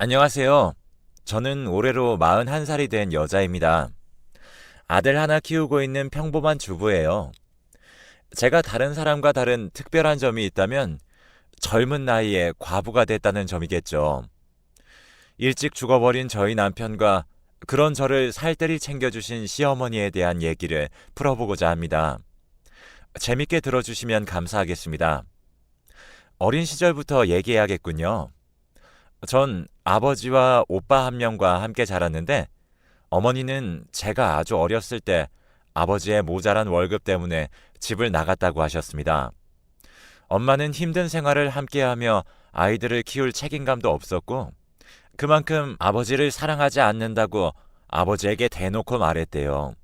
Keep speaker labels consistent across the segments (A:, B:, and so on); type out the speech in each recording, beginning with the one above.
A: 안녕하세요. 저는 올해로 41살이 된 여자입니다. 아들 하나 키우고 있는 평범한 주부예요. 제가 다른 사람과 다른 특별한 점이 있다면 젊은 나이에 과부가 됐다는 점이겠죠. 일찍 죽어버린 저희 남편과 그런 저를 살뜰히 챙겨주신 시어머니에 대한 얘기를 풀어보고자 합니다. 재밌게 들어주시면 감사하겠습니다. 어린 시절부터 얘기해야겠군요. 전 아버지와 오빠 한 명과 함께 자랐는데 어머니는 제가 아주 어렸을 때 아버지의 모자란 월급 때문에 집을 나갔다고 하셨습니다. 엄마는 힘든 생활을 함께하며 아이들을 키울 책임감도 없었고 그만큼 아버지를 사랑하지 않는다고 아버지에게 대놓고 말했대요.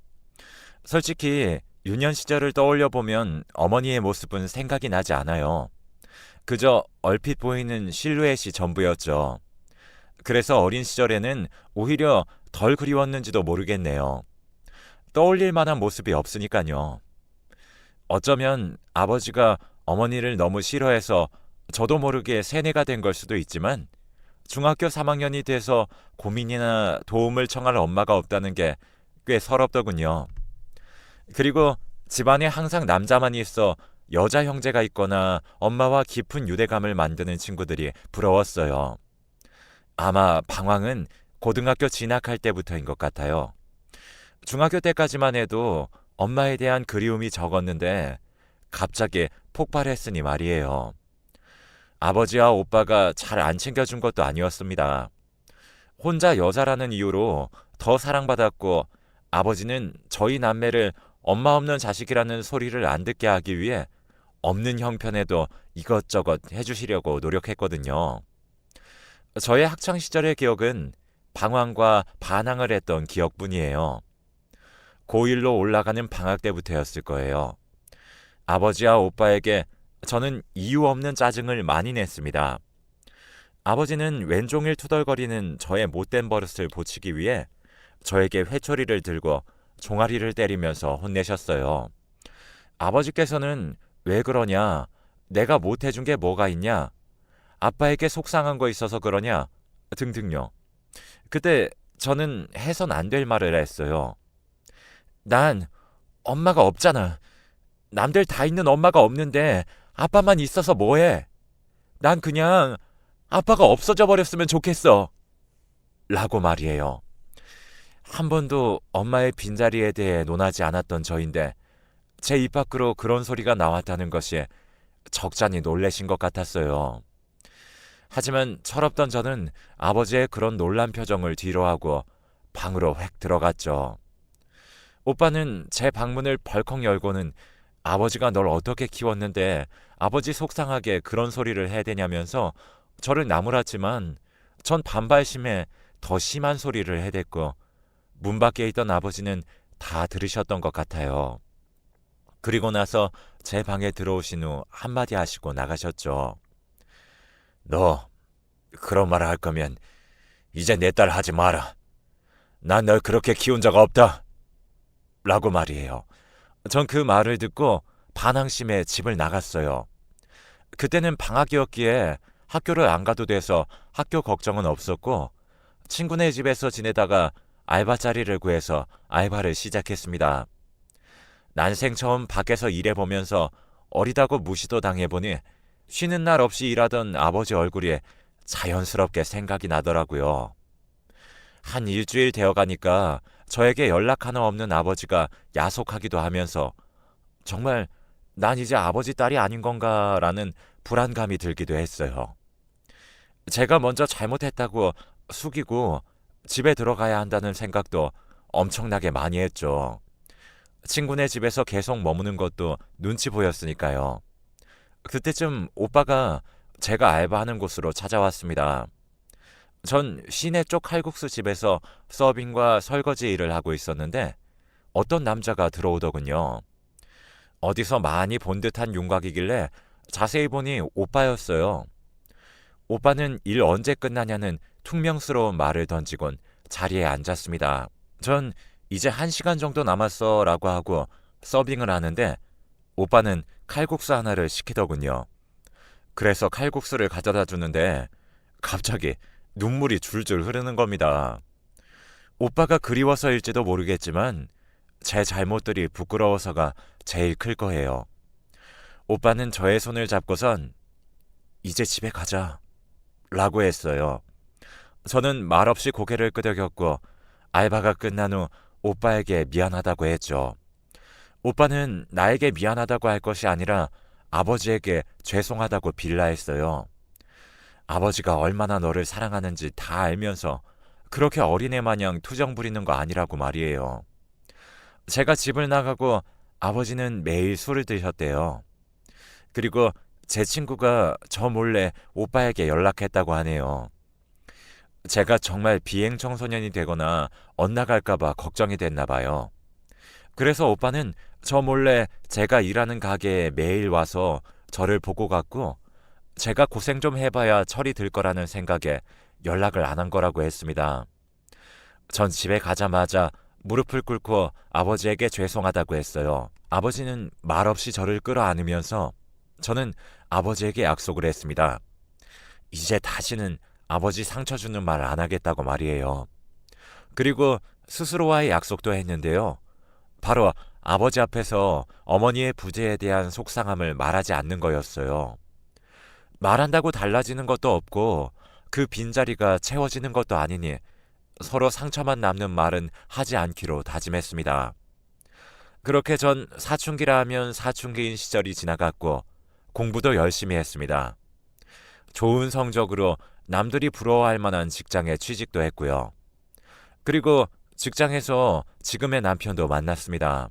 A: 솔직히 유년 시절을 떠올려 보면 어머니의 모습은 생각이 나지 않아요. 그저 얼핏 보이는 실루엣이 전부였죠. 그래서 어린 시절에는 오히려 덜 그리웠는지도 모르겠네요. 떠올릴 만한 모습이 없으니까요. 어쩌면 아버지가 어머니를 너무 싫어해서 저도 모르게 세뇌가 된 걸 수도 있지만 중학교 3학년이 돼서 고민이나 도움을 청할 엄마가 없다는 게 꽤 서럽더군요. 그리고 집안에 항상 남자만 있어 여자 형제가 있거나 엄마와 깊은 유대감을 만드는 친구들이 부러웠어요. 아마 방황은 고등학교 진학할 때부터인 것 같아요. 중학교 때까지만 해도 엄마에 대한 그리움이 적었는데 갑자기 폭발했으니 말이에요. 아버지와 오빠가 잘 안 챙겨준 것도 아니었습니다. 혼자 여자라는 이유로 더 사랑받았고 아버지는 저희 남매를 엄마 없는 자식이라는 소리를 안 듣게 하기 위해 없는 형편에도 이것저것 해주시려고 노력했거든요. 저의 학창 시절의 기억은 방황과 반항을 했던 기억뿐이에요. 고1로 올라가는 방학 때부터였을 거예요. 아버지와 오빠에게 저는 이유 없는 짜증을 많이 냈습니다. 아버지는 왼종일 투덜거리는 저의 못된 버릇을 고치기 위해 저에게 회초리를 들고 종아리를 때리면서 혼내셨어요. 아버지께서는 왜 그러냐? 내가 못해준 게 뭐가 있냐? 아빠에게 속상한 거 있어서 그러냐? 등등요. 그때 저는 해선 안 될 말을 했어요. 난 엄마가 없잖아. 남들 다 있는 엄마가 없는데 아빠만 있어서 뭐해? 난 그냥 아빠가 없어져 버렸으면 좋겠어. 라고 말이에요. 한 번도 엄마의 빈자리에 대해 논하지 않았던 저인데 제 입 밖으로 그런 소리가 나왔다는 것이 적잖이 놀라신 것 같았어요. 하지만 철없던 저는 아버지의 그런 놀란 표정을 뒤로하고 방으로 획 들어갔죠. 오빠는 제 방문을 벌컥 열고는 아버지가 널 어떻게 키웠는데 아버지 속상하게 그런 소리를 해대냐면서 저를 나무랐지만 전 반발심에 더 심한 소리를 해댔고 문 밖에 있던 아버지는 다 들으셨던 것 같아요. 그리고 나서 제 방에 들어오신 후 한마디 하시고 나가셨죠. 너 그런 말 할 거면 이제 내 딸 하지 마라. 난 널 그렇게 키운 적 없다. 라고 말이에요. 전 그 말을 듣고 반항심에 집을 나갔어요. 그때는 방학이었기에 학교를 안 가도 돼서 학교 걱정은 없었고 친구네 집에서 지내다가 알바 자리를 구해서 알바를 시작했습니다. 난생 처음 밖에서 일해보면서 어리다고 무시도 당해보니 쉬는 날 없이 일하던 아버지 얼굴이 자연스럽게 생각이 나더라고요. 한 일주일 되어가니까 저에게 연락 하나 없는 아버지가 야속하기도 하면서 정말 난 이제 아버지 딸이 아닌 건가라는 불안감이 들기도 했어요. 제가 먼저 잘못했다고 숙이고 집에 들어가야 한다는 생각도 엄청나게 많이 했죠. 친구네 집에서 계속 머무는 것도 눈치 보였으니까요. 그때쯤 오빠가 제가 알바하는 곳으로 찾아왔습니다. 전 시내 쪽 칼국수 집에서 서빙과 설거지 일을 하고 있었는데 어떤 남자가 들어오더군요. 어디서 많이 본 듯한 윤곽이길래 자세히 보니 오빠였어요. 오빠는 일 언제 끝나냐는 퉁명스러운 말을 던지곤 자리에 앉았습니다. 전 이제 1시간 정도 남았어 라고 하고 서빙을 하는데 오빠는 칼국수 하나를 시키더군요. 그래서 칼국수를 가져다 주는데 갑자기 눈물이 줄줄 흐르는 겁니다. 오빠가 그리워서일지도 모르겠지만 제 잘못들이 부끄러워서가 제일 클 거예요. 오빠는 저의 손을 잡고선 이제 집에 가자 라고 했어요. 저는 말없이 고개를 끄덕였고 알바가 끝난 후 오빠에게 미안하다고 했죠. 오빠는 나에게 미안하다고 할 것이 아니라 아버지에게 죄송하다고 빌라 했어요. 아버지가 얼마나 너를 사랑하는지 다 알면서 그렇게 어린애 마냥 투정 부리는 거 아니라고 말이에요. 제가 집을 나가고 아버지는 매일 술을 드셨대요. 그리고 제 친구가 저 몰래 오빠에게 연락했다고 하네요. 제가 정말 비행 청소년이 되거나 엇나갈까봐 걱정이 됐나 봐요. 그래서 오빠는 저 몰래 제가 일하는 가게에 매일 와서 저를 보고 갔고 제가 고생 좀 해봐야 철이 들 거라는 생각에 연락을 안 한 거라고 했습니다. 전 집에 가자마자 무릎을 꿇고 아버지에게 죄송하다고 했어요. 아버지는 말없이 저를 끌어안으면서 저는 아버지에게 약속을 했습니다. 이제 다시는 아버지 상처 주는 말 안 하겠다고 말이에요. 그리고 스스로와의 약속도 했는데요. 바로 아버지 앞에서 어머니의 부재에 대한 속상함을 말하지 않는 거였어요. 말한다고 달라지는 것도 없고 그 빈자리가 채워지는 것도 아니니 서로 상처만 남는 말은 하지 않기로 다짐했습니다. 그렇게 전 사춘기라 하면 사춘기인 시절이 지나갔고 공부도 열심히 했습니다. 좋은 성적으로 남들이 부러워할 만한 직장에 취직도 했고요. 그리고 직장에서 지금의 남편도 만났습니다.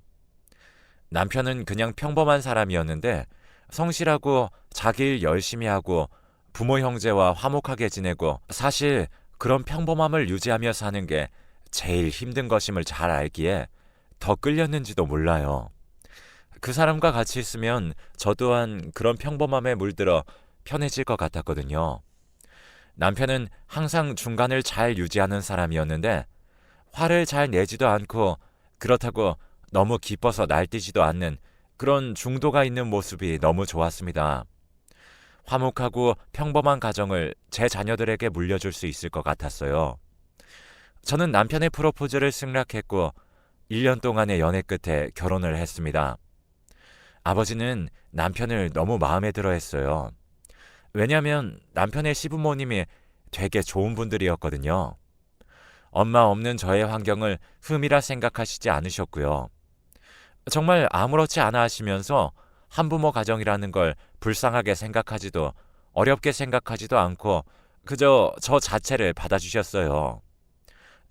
A: 남편은 그냥 평범한 사람이었는데 성실하고 자기 일 열심히 하고 부모 형제와 화목하게 지내고 사실 그런 평범함을 유지하며 사는 게 제일 힘든 것임을 잘 알기에 더 끌렸는지도 몰라요. 그 사람과 같이 있으면 저 또한 그런 평범함에 물들어 편해질 것 같았거든요. 남편은 항상 중간을 잘 유지하는 사람이었는데 화를 잘 내지도 않고 그렇다고 너무 기뻐서 날뛰지도 않는 그런 중도가 있는 모습이 너무 좋았습니다. 화목하고 평범한 가정을 제 자녀들에게 물려줄 수 있을 것 같았어요. 저는 남편의 프로포즈를 승낙했고 1년 동안의 연애 끝에 결혼을 했습니다. 아버지는 남편을 너무 마음에 들어 했어요. 왜냐하면 남편의 시부모님이 되게 좋은 분들이었거든요. 엄마 없는 저의 환경을 흠이라 생각하시지 않으셨고요. 정말 아무렇지 않아 하시면서 한부모 가정이라는 걸 불쌍하게 생각하지도 어렵게 생각하지도 않고 그저 저 자체를 받아주셨어요.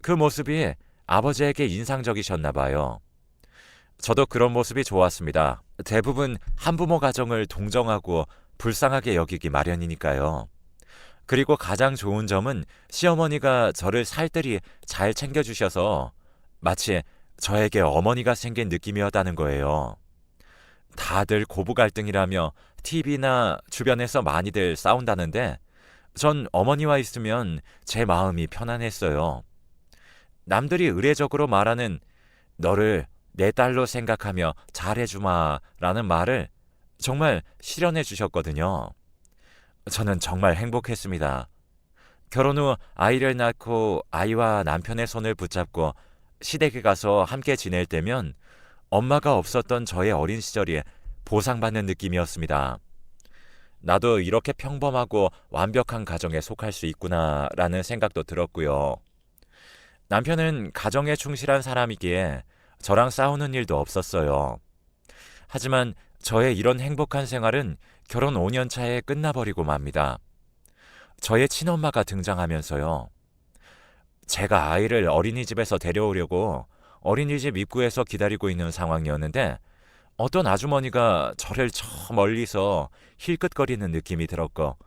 A: 그 모습이 아버지에게 인상적이셨나 봐요. 저도 그런 모습이 좋았습니다. 대부분 한부모 가정을 동정하고 불쌍하게 여기기 마련이니까요. 그리고 가장 좋은 점은 시어머니가 저를 살뜰히 잘 챙겨주셔서 마치 저에게 어머니가 생긴 느낌이었다는 거예요. 다들 고부 갈등이라며 TV나 주변에서 많이들 싸운다는데 전 어머니와 있으면 제 마음이 편안했어요. 남들이 의례적으로 말하는 너를 내 딸로 생각하며 잘해주마 라는 말을 정말 실현해 주셨거든요. 저는 정말 행복했습니다. 결혼 후 아이를 낳고 아이와 남편의 손을 붙잡고 시댁에 가서 함께 지낼 때면 엄마가 없었던 저의 어린 시절이 보상받는 느낌이었습니다. 나도 이렇게 평범하고 완벽한 가정에 속할 수 있구나라는 생각도 들었고요. 남편은 가정에 충실한 사람이기에 저랑 싸우는 일도 없었어요. 하지만 저의 이런 행복한 생활은 결혼 5년 차에 끝나버리고 맙니다. 저의 친엄마가 등장하면서요. 제가 아이를 어린이집에서 데려오려고 어린이집 입구에서 기다리고 있는 상황이었는데 어떤 아주머니가 저를 저 멀리서 힐끗거리는 느낌이 들었고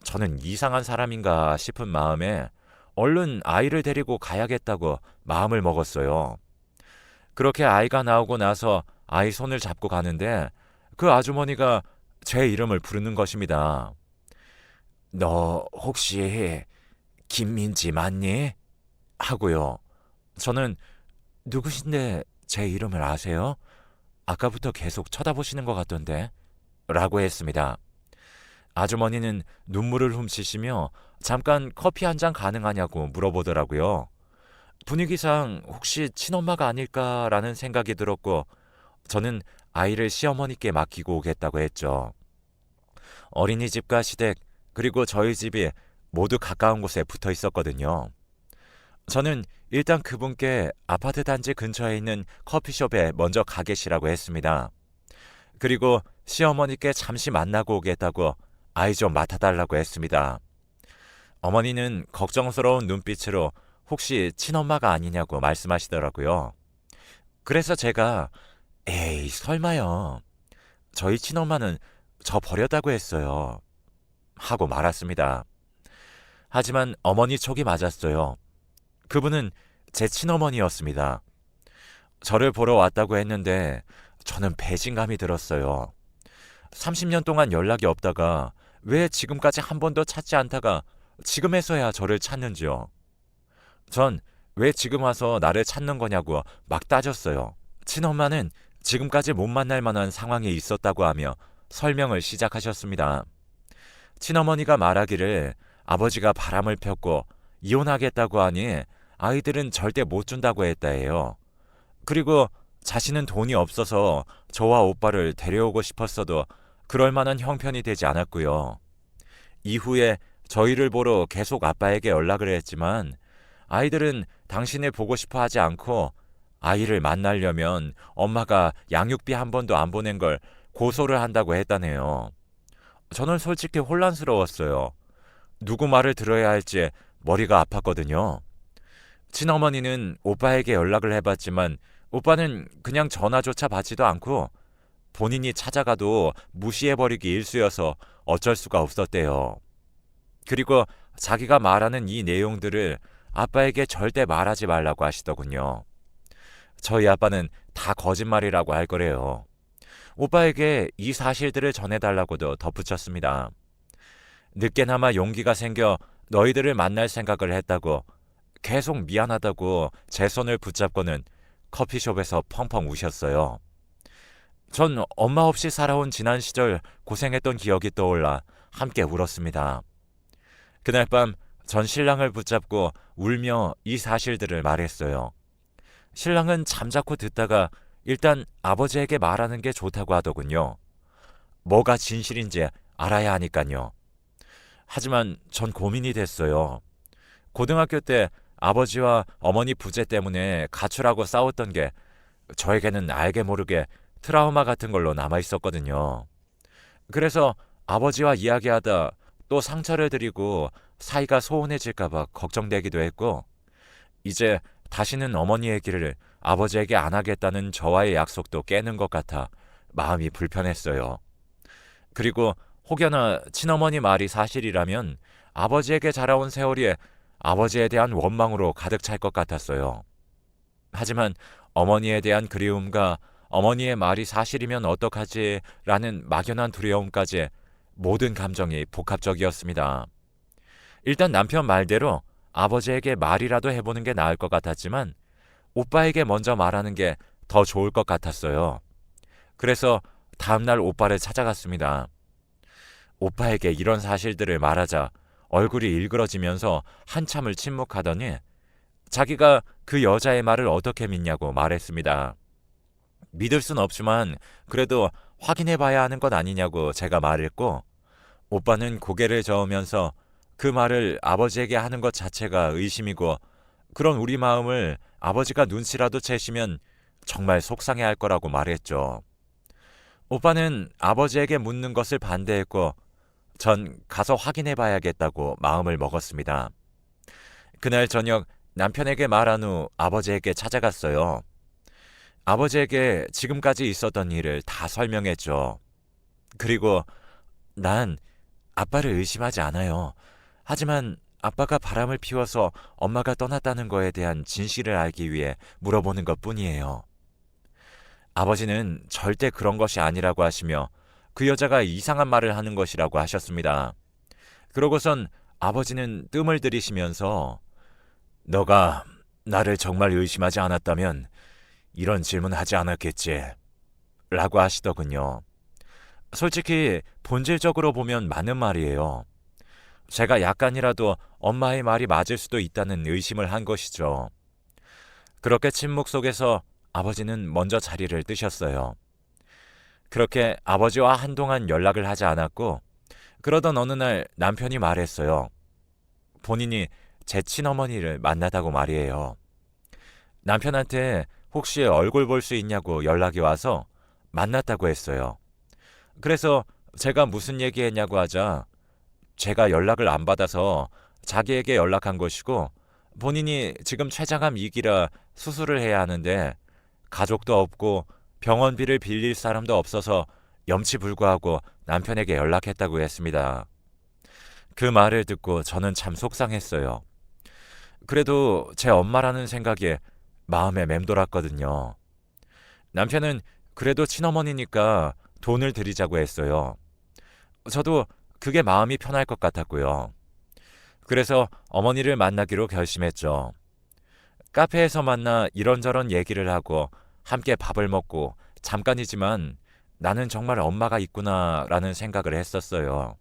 A: 저는 이상한 사람인가 싶은 마음에 얼른 아이를 데리고 가야겠다고 마음을 먹었어요. 그렇게 아이가 나오고 나서 아이 손을 잡고 가는데 그 아주머니가 제 이름을 부르는 것입니다. 너 혹시 김민지 맞니? 하고요. 저는 누구신데 제 이름을 아세요? 아까부터 계속 쳐다보시는 것 같던데 라고 했습니다. 아주머니는 눈물을 훔치시며 잠깐 커피 한 잔 가능하냐고 물어보더라고요. 분위기상 혹시 친엄마가 아닐까라는 생각이 들었고 저는 아이를 시어머니께 맡기고 오겠다고 했죠. 어린이집과 시댁 그리고 저희 집이 모두 가까운 곳에 붙어 있었거든요. 저는 일단 그분께 아파트 단지 근처에 있는 커피숍에 먼저 가 계시라고 했습니다. 그리고 시어머니께 잠시 만나고 오겠다고 아이 좀 맡아달라고 했습니다. 어머니는 걱정스러운 눈빛으로 혹시 친엄마가 아니냐고 말씀하시더라고요. 그래서 제가 에이 설마요. 저희 친엄마는 저 버렸다고 했어요. 하고 말았습니다. 하지만 어머니 촉이 맞았어요. 그분은 제 친어머니였습니다. 저를 보러 왔다고 했는데 저는 배신감이 들었어요. 30년 동안 연락이 없다가 왜 지금까지 한 번도 찾지 않다가 지금에서야 저를 찾는지요. 전 왜 지금 와서 나를 찾는 거냐고 막 따졌어요. 친엄마는 지금까지 못 만날 만한 상황에 있었다고 하며 설명을 시작하셨습니다. 친어머니가 말하기를 아버지가 바람을 폈고 이혼하겠다고 하니 아이들은 절대 못 준다고 했다 해요. 그리고 자신은 돈이 없어서 저와 오빠를 데려오고 싶었어도 그럴 만한 형편이 되지 않았고요. 이후에 저희를 보러 계속 아빠에게 연락을 했지만 아이들은 당신을 보고 싶어 하지 않고 아이를 만나려면 엄마가 양육비 한 번도 안 보낸 걸 고소를 한다고 했다네요. 저는 솔직히 혼란스러웠어요. 누구 말을 들어야 할지 머리가 아팠거든요. 친어머니는 오빠에게 연락을 해봤지만 오빠는 그냥 전화조차 받지도 않고 본인이 찾아가도 무시해버리기 일쑤여서 어쩔 수가 없었대요. 그리고 자기가 말하는 이 내용들을 아빠에게 절대 말하지 말라고 하시더군요. 저희 아빠는 다 거짓말이라고 할 거래요. 오빠에게 이 사실들을 전해달라고도 덧붙였습니다. 늦게나마 용기가 생겨 너희들을 만날 생각을 했다고 계속 미안하다고 제 손을 붙잡고는 커피숍에서 펑펑 우셨어요. 전 엄마 없이 살아온 지난 시절 고생했던 기억이 떠올라 함께 울었습니다. 그날 밤 전 신랑을 붙잡고 울며 이 사실들을 말했어요. 신랑은 잠자코 듣다가 일단 아버지에게 말하는 게 좋다고 하더군요. 뭐가 진실인지 알아야 하니까요. 하지만 전 고민이 됐어요. 고등학교 때 아버지와 어머니 부재 때문에 가출하고 싸웠던 게 저에게는 알게 모르게 트라우마 같은 걸로 남아 있었거든요. 그래서 아버지와 이야기하다 또 상처를 드리고 사이가 소원해질까봐 걱정되기도 했고, 이제 다시는 어머니의 길을 아버지에게 안 하겠다는 저와의 약속도 깨는 것 같아 마음이 불편했어요. 그리고 혹여나 친어머니 말이 사실이라면 아버지에게 자라온 세월이 아버지에 대한 원망으로 가득 찰 것 같았어요. 하지만 어머니에 대한 그리움과 어머니의 말이 사실이면 어떡하지라는 막연한 두려움까지 모든 감정이 복합적이었습니다. 일단 남편 말대로 아버지에게 말이라도 해보는 게 나을 것 같았지만 오빠에게 먼저 말하는 게 더 좋을 것 같았어요. 그래서 다음날 오빠를 찾아갔습니다. 오빠에게 이런 사실들을 말하자 얼굴이 일그러지면서 한참을 침묵하더니 자기가 그 여자의 말을 어떻게 믿냐고 말했습니다. 믿을 순 없지만 그래도 확인해봐야 하는 것 아니냐고 제가 말했고, 오빠는 고개를 저으면서 그 말을 아버지에게 하는 것 자체가 의심이고 그런 우리 마음을 아버지가 눈치라도 채시면 정말 속상해할 거라고 말했죠. 오빠는 아버지에게 묻는 것을 반대했고 전 가서 확인해봐야겠다고 마음을 먹었습니다. 그날 저녁 남편에게 말한 후 아버지에게 찾아갔어요. 아버지에게 지금까지 있었던 일을 다 설명했죠. 그리고 난 아빠를 의심하지 않아요. 하지만 아빠가 바람을 피워서 엄마가 떠났다는 거에 대한 진실을 알기 위해 물어보는 것뿐이에요. 아버지는 절대 그런 것이 아니라고 하시며 그 여자가 이상한 말을 하는 것이라고 하셨습니다. 그러고선 아버지는 뜸을 들이시면서 너가 나를 정말 의심하지 않았다면 이런 질문 하지 않았겠지 라고 하시더군요. 솔직히 본질적으로 보면 맞는 말이에요. 제가 약간이라도 엄마의 말이 맞을 수도 있다는 의심을 한 것이죠. 그렇게 침묵 속에서 아버지는 먼저 자리를 뜨셨어요. 그렇게 아버지와 한동안 연락을 하지 않았고, 그러던 어느 날 남편이 말했어요. 본인이 제 친어머니를 만나다고 말이에요. 남편한테 혹시 얼굴 볼 수 있냐고 연락이 와서 만났다고 했어요. 그래서 제가 무슨 얘기했냐고 하자 제가 연락을 안 받아서 자기에게 연락한 것이고 본인이 지금 췌장암 2기라 수술을 해야 하는데 가족도 없고 병원비를 빌릴 사람도 없어서 염치불구하고 남편에게 연락했다고 했습니다. 그 말을 듣고 저는 참 속상했어요. 그래도 제 엄마라는 생각에 마음에 맴돌았거든요. 남편은 그래도 친어머니니까 돈을 드리자고 했어요. 저도 그게 마음이 편할 것 같았고요. 그래서 어머니를 만나기로 결심했죠. 카페에서 만나 이런저런 얘기를 하고 함께 밥을 먹고 잠깐이지만 나는 정말 엄마가 있구나라는 생각을 했었어요.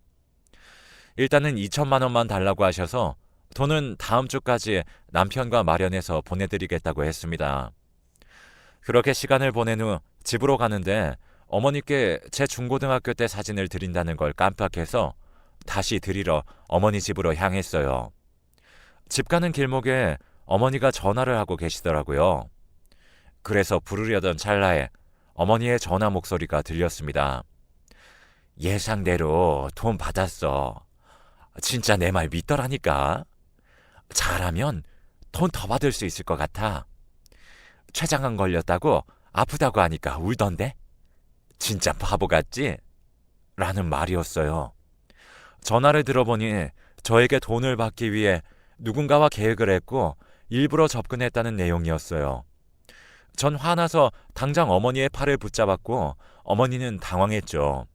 A: 일단은 2천만 원만 달라고 하셔서 돈은 다음 주까지 남편과 마련해서 보내드리겠다고 했습니다. 그렇게 시간을 보낸 후 집으로 가는데 어머니께 제 중고등학교 때 사진을 드린다는 걸 깜빡해서 다시 드리러 어머니 집으로 향했어요. 집 가는 길목에 어머니가 전화를 하고 계시더라고요. 그래서 부르려던 찰나에 어머니의 전화 목소리가 들렸습니다. 예상대로 돈 받았어. 진짜 내 말 믿더라니까. 잘하면 돈 더 받을 수 있을 것 같아. 췌장암 걸렸다고 아프다고 하니까 울던데? 진짜 바보 같지? 라는 말이었어요. 전화를 들어보니 저에게 돈을 받기 위해 누군가와 계획을 했고 일부러 접근했다는 내용이었어요. 전 화나서 당장 어머니의 팔을 붙잡았고 어머니는 당황했죠.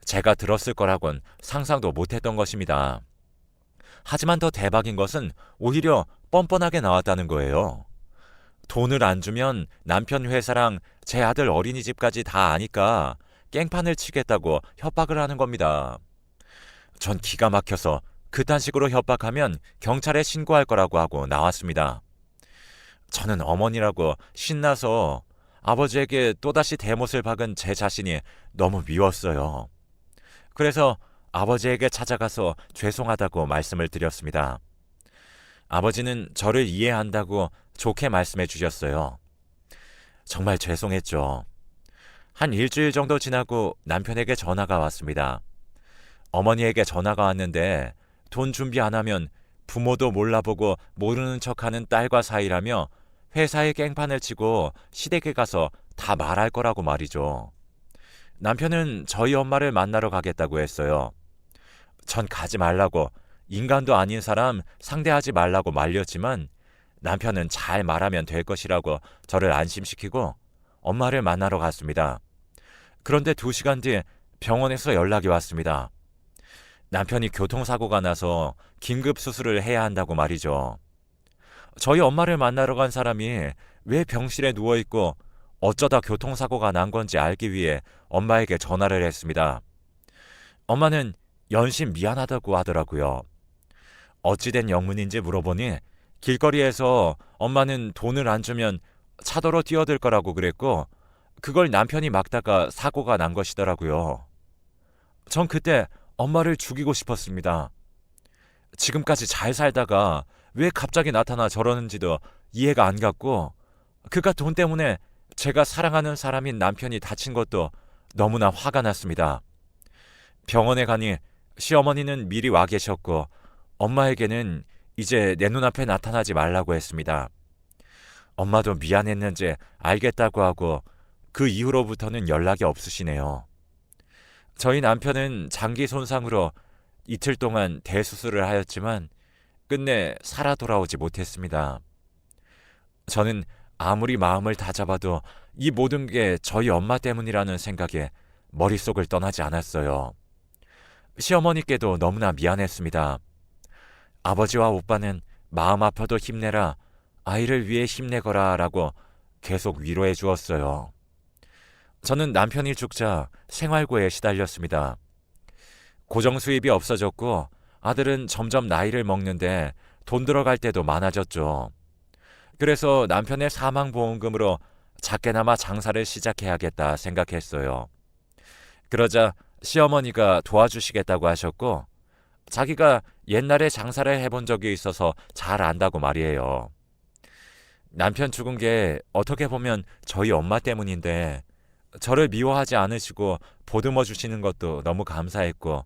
A: 제가 들었을 거라곤 상상도 못했던 것입니다. 하지만 더 대박인 것은 오히려 뻔뻔하게 나왔다는 거예요. 돈을 안 주면 남편 회사랑 제 아들 어린이집까지 다 아니까 깽판을 치겠다고 협박을 하는 겁니다. 전 기가 막혀서 그딴 식으로 협박하면 경찰에 신고할 거라고 하고 나왔습니다. 저는 어머니라고 신나서 아버지에게 또다시 대못을 박은 제 자신이 너무 미웠어요. 그래서 아버지에게 찾아가서 죄송하다고 말씀을 드렸습니다. 아버지는 저를 이해한다고 좋게 말씀해 주셨어요. 정말 죄송했죠. 한 일주일 정도 지나고 남편에게 전화가 왔습니다. 어머니에게 전화가 왔는데 돈 준비 안 하면 부모도 몰라보고 모르는 척하는 딸과 사이라며 회사에 깽판을 치고 시댁에 가서 다 말할 거라고 말이죠. 남편은 저희 엄마를 만나러 가겠다고 했어요. 전 가지 말라고 인간도 아닌 사람 상대하지 말라고 말렸지만 남편은 잘 말하면 될 것이라고 저를 안심시키고 엄마를 만나러 갔습니다. 그런데 2시간 뒤에 병원에서 연락이 왔습니다. 남편이 교통사고가 나서 긴급 수술을 해야 한다고 말이죠. 저희 엄마를 만나러 간 사람이 왜 병실에 누워있고 어쩌다 교통사고가 난 건지 알기 위해 엄마에게 전화를 했습니다. 엄마는 연신 미안하다고 하더라고요. 어찌된 영문인지 물어보니 길거리에서 엄마는 돈을 안 주면 차도로 뛰어들 거라고 그랬고 그걸 남편이 막다가 사고가 난 것이더라고요. 전 그때 엄마를 죽이고 싶었습니다. 지금까지 잘 살다가 왜 갑자기 나타나 저러는지도 이해가 안 갔고 그가 돈 때문에 제가 사랑하는 사람인 남편이 다친 것도 너무나 화가 났습니다. 병원에 가니 시어머니는 미리 와 계셨고 엄마에게는 이제 내 눈앞에 나타나지 말라고 했습니다. 엄마도 미안했는지 알겠다고 하고 그 이후로부터는 연락이 없으시네요. 저희 남편은 장기 손상으로 이틀 동안 대수술을 하였지만 끝내 살아 돌아오지 못했습니다. 저는 아무리 마음을 다잡아도 이 모든 게 저희 엄마 때문이라는 생각에 머릿속을 떠나지 않았어요. 시어머니께도 너무나 미안했습니다. 아버지와 오빠는 마음 아파도 힘내라, 아이를 위해 힘내거라 라고 계속 위로해 주었어요. 저는 남편이 죽자 생활고에 시달렸습니다. 고정 수입이 없어졌고 아들은 점점 나이를 먹는데 돈 들어갈 때도 많아졌죠. 그래서 남편의 사망보험금으로 작게나마 장사를 시작해야겠다 생각했어요. 그러자 시어머니가 도와주시겠다고 하셨고 자기가 옛날에 장사를 해본 적이 있어서 잘 안다고 말이에요. 남편 죽은 게 어떻게 보면 저희 엄마 때문인데 저를 미워하지 않으시고 보듬어 주시는 것도 너무 감사했고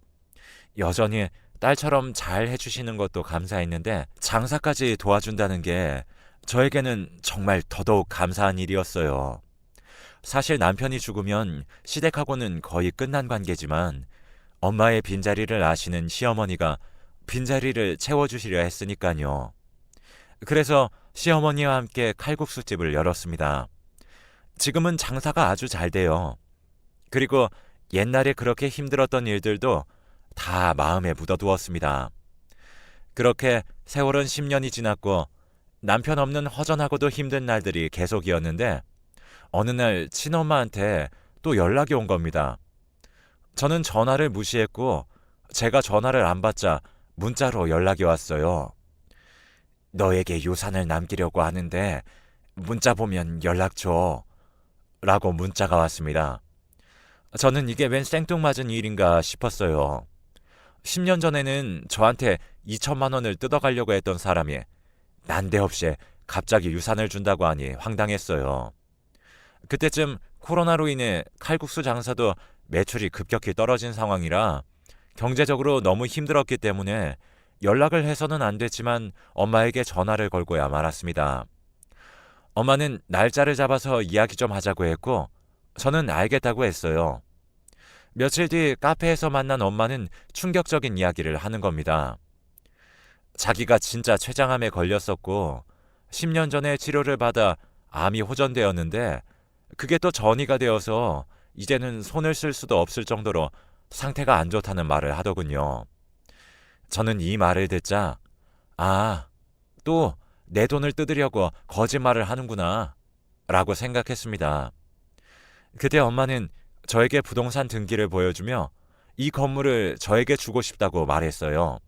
A: 여전히 딸처럼 잘 해주시는 것도 감사했는데 장사까지 도와준다는 게 저에게는 정말 더더욱 감사한 일이었어요. 사실 남편이 죽으면 시댁하고는 거의 끝난 관계지만 엄마의 빈자리를 아시는 시어머니가 빈자리를 채워주시려 했으니까요. 그래서 시어머니와 함께 칼국수집을 열었습니다. 지금은 장사가 아주 잘 돼요. 그리고 옛날에 그렇게 힘들었던 일들도 다 마음에 묻어두었습니다. 그렇게 세월은 10년이 지났고 남편 없는 허전하고도 힘든 날들이 계속이었는데 어느 날 친엄마한테 또 연락이 온 겁니다. 저는 전화를 무시했고 제가 전화를 안 받자 문자로 연락이 왔어요. 너에게 유산을 남기려고 하는데 문자 보면 연락 줘. 라고 문자가 왔습니다. 저는 이게 웬 생뚱맞은 일인가 싶었어요. 10년 전에는 저한테 2천만 원을 뜯어가려고 했던 사람이 난데없이 갑자기 유산을 준다고 하니 황당했어요. 그때쯤 코로나로 인해 칼국수 장사도 매출이 급격히 떨어진 상황이라 경제적으로 너무 힘들었기 때문에 연락을 해서는 안 됐지만 엄마에게 전화를 걸고야 말았습니다. 엄마는 날짜를 잡아서 이야기 좀 하자고 했고 저는 알겠다고 했어요. 며칠 뒤 카페에서 만난 엄마는 충격적인 이야기를 하는 겁니다. 자기가 진짜 췌장암에 걸렸었고 10년 전에 치료를 받아 암이 호전되었는데 그게 또 전이가 되어서 이제는 손을 쓸 수도 없을 정도로 상태가 안 좋다는 말을 하더군요. 저는 이 말을 듣자 또 내 돈을 뜯으려고 거짓말을 하는구나 라고 생각했습니다. 그때 엄마는 저에게 부동산 등기를 보여주며 이 건물을 저에게 주고 싶다고 말했어요.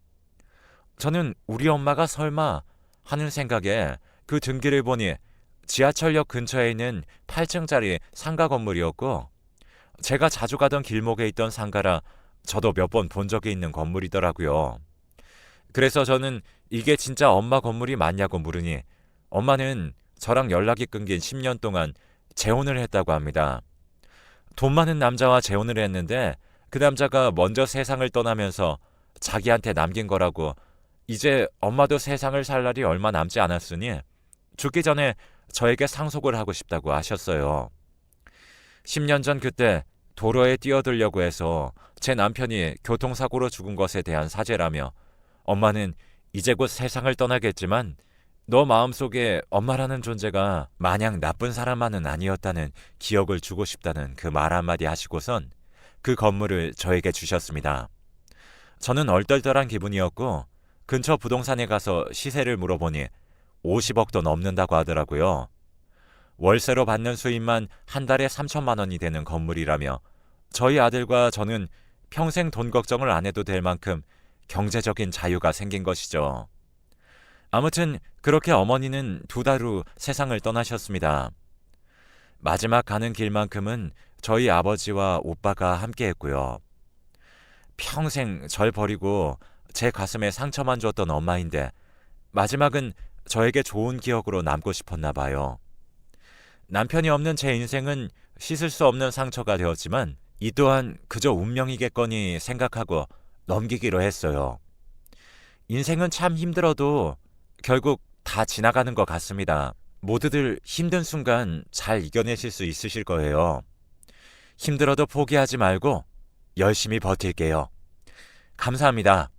A: 저는 우리 엄마가 설마 하는 생각에 그 등기를 보니 지하철역 근처에 있는 8층짜리 상가 건물이었고 제가 자주 가던 길목에 있던 상가라 저도 몇 번 본 적이 있는 건물이더라고요. 그래서 저는 이게 진짜 엄마 건물이 맞냐고 물으니 엄마는 저랑 연락이 끊긴 10년 동안 재혼을 했다고 합니다. 돈 많은 남자와 재혼을 했는데 그 남자가 먼저 세상을 떠나면서 자기한테 남긴 거라고 이제 엄마도 세상을 살 날이 얼마 남지 않았으니 죽기 전에 저에게 상속을 하고 싶다고 하셨어요. 10년 전 그때 도로에 뛰어들려고 해서 제 남편이 교통사고로 죽은 것에 대한 사죄라며 엄마는 이제 곧 세상을 떠나겠지만 너 마음속에 엄마라는 존재가 마냥 나쁜 사람만은 아니었다는 기억을 주고 싶다는 그 말 한마디 하시고선 그 건물을 저에게 주셨습니다. 저는 얼떨떨한 기분이었고 근처 부동산에 가서 시세를 물어보니 50억도 넘는다고 하더라고요. 월세로 받는 수입만 한 달에 3천만 원이 되는 건물이라며 저희 아들과 저는 평생 돈 걱정을 안 해도 될 만큼 경제적인 자유가 생긴 것이죠. 아무튼 그렇게 어머니는 2달 후 세상을 떠나셨습니다. 마지막 가는 길만큼은 저희 아버지와 오빠가 함께했고요. 평생 절 버리고 제 가슴에 상처만 줬던 엄마인데 마지막은 저에게 좋은 기억으로 남고 싶었나 봐요. 남편이 없는 제 인생은 씻을 수 없는 상처가 되었지만 이 또한 그저 운명이겠거니 생각하고 넘기기로 했어요. 인생은 참 힘들어도 결국 다 지나가는 것 같습니다. 모두들 힘든 순간 잘 이겨내실 수 있으실 거예요. 힘들어도 포기하지 말고 열심히 버틸게요. 감사합니다.